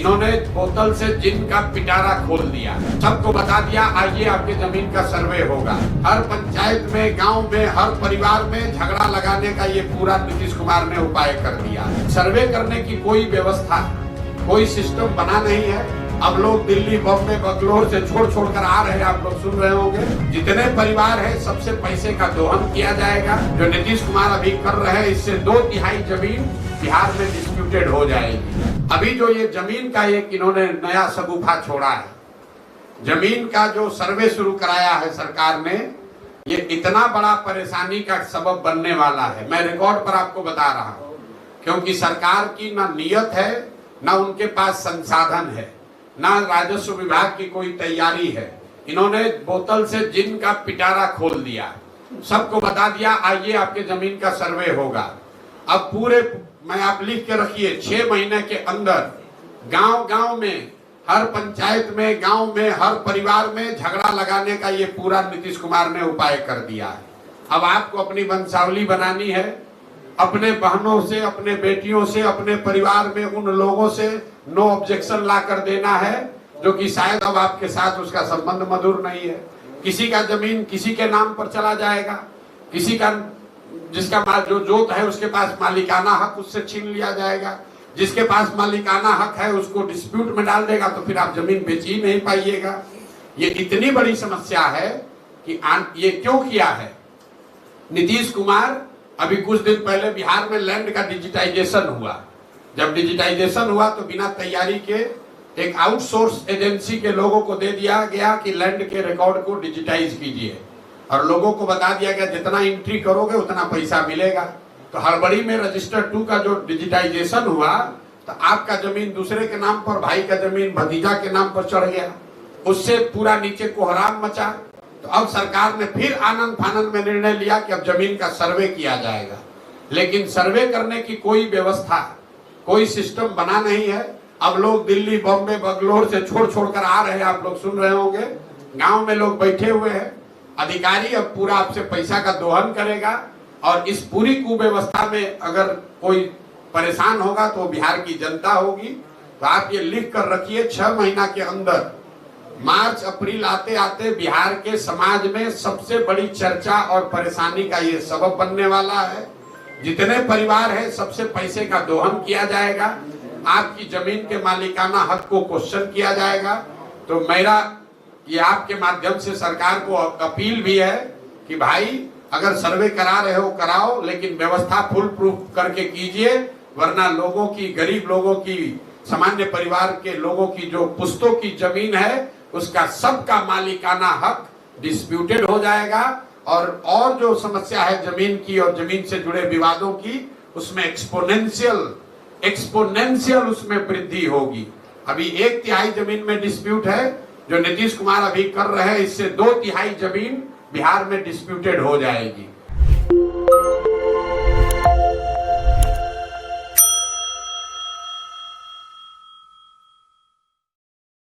इन्होंने बोतल से जिन का पिटारा खोल दिया, सबको बता दिया आइए आपके जमीन का सर्वे होगा। हर पंचायत में, गांव में, हर परिवार में झगड़ा लगाने का ये पूरा नीतीश कुमार ने उपाय कर दिया। सर्वे करने की कोई व्यवस्था, कोई सिस्टम बना नहीं है। अब लोग दिल्ली, बॉम्बे, बंगलोर से छोड़ कर आ रहे हैं, आप लोग सुन रहे होंगे। जितने परिवार है सबसे पैसे का दोहन किया जाएगा। जो नीतीश कुमार अभी कर रहे हैं, इससे 2/3 जमीन बिहार में डिस्प्यूटेड हो जाएगी। अभी जो ये जमीन का एक इन्होंने नया शगुफा छोड़ा है, जमीन का जो सर्वे शुरू कराया है सरकार ने, ये इतना बड़ा परेशानी का सबब बनने वाला है। मैं रिकॉर्ड पर आपको बता रहा हूँ, क्योंकि सरकार की ना नियत है, ना उनके पास संसाधन है, ना राजस्व विभाग की कोई तैयारी है। इन्होंने बोतल से जिन का पिटारा खोल दिया, सबको बता दिया आइए आपके जमीन का सर्वे होगा। अब पूरे, मैं आप लिख के रखिए, 6 महीने के अंदर गांव गांव में, हर पंचायत में, गांव में, हर परिवार में झगड़ा लगाने का ये पूरा नीतीश कुमार ने उपाय कर दिया है। अब आपको अपनी वंशावली बनानी है, अपने बहनों से, अपने बेटियों से, अपने परिवार में उन लोगों से नो ऑब्जेक्शन ला कर देना है जो कि शायद अब आपके साथ उसका संबंध मधुर नहीं है। किसी का जमीन किसी के नाम पर चला जाएगा, किसी का, जिसका जो जोत है उसके पास मालिकाना हक उससे छीन लिया जाएगा, जिसके पास मालिकाना हक है उसको डिस्प्यूट में डाल देगा, तो फिर आप जमीन बेच ही नहीं पाइएगा। ये इतनी बड़ी समस्या है कि ये क्यों किया है नीतीश कुमार। अभी कुछ दिन पहले बिहार में लैंड का डिजिटाइजेशन हुआ। जब डिजिटाइजेशन हुआ तो बिना तैयारी के एक आउटसोर्स एजेंसी के लोगों को दे दिया गया कि लैंड के रिकॉर्ड को डिजिटाइज कीजिए, और लोगों को बता दिया गया जितना एंट्री करोगे उतना पैसा मिलेगा। तो हड़बड़ी में रजिस्टर 2 का जो डिजिटाइजेशन हुआ, तो आपका जमीन दूसरे के नाम पर, भाई का जमीन भतीजा के नाम पर चढ़ गया, उससे पूरा नीचे कोहराम मचा। तो अब सरकार ने फिर आनंद फानंद में निर्णय लिया कि अब जमीन का सर्वे किया जाएगा, लेकिन सर्वे करने की कोई व्यवस्था, कोई सिस्टम बना नहीं है। अब लोग दिल्ली, बॉम्बे, बंगलोर से छोड़ कर आ रहे हैं, आप लोग सुन रहे होंगे। गांव में लोग बैठे हुए हैं, अधिकारी अब पूरा आपसे पैसा का दोहन करेगा, और इस पूरी कुव्यवस्था में अगर कोई परेशान होगा तो बिहार की जनता होगी। तो आप ये लिख कर रखिए, 6 महीना के अंदर, मार्च अप्रैल आते आते बिहार के समाज में सबसे बड़ी चर्चा और परेशानी का ये सबब बनने वाला है। जितने परिवार है सबसे पैसे का दोहन किया जाएगा, आपकी जमीन के मालिकाना हक को क्वेश्चन किया जाएगा। तो मेरा ये आपके माध्यम से सरकार को अपील भी है कि भाई अगर सर्वे करा रहे हो कराओ, लेकिन व्यवस्था फुल प्रूफ करके कीजिए, वरना लोगों की, गरीब लोगों की, सामान्य परिवार के लोगों की जो पुश्तों की जमीन है उसका सबका मालिकाना हक डिस्प्यूटेड हो जाएगा, और जो समस्या है जमीन की और जमीन से जुड़े विवादों की, उसमें एक्सपोनेंशियल उसमें वृद्धि होगी। अभी 1/3 जमीन में डिस्प्यूट है, जो नीतीश कुमार अभी कर रहे हैं, इससे 2/3 जमीन बिहार में डिस्प्यूटेड हो जाएगी।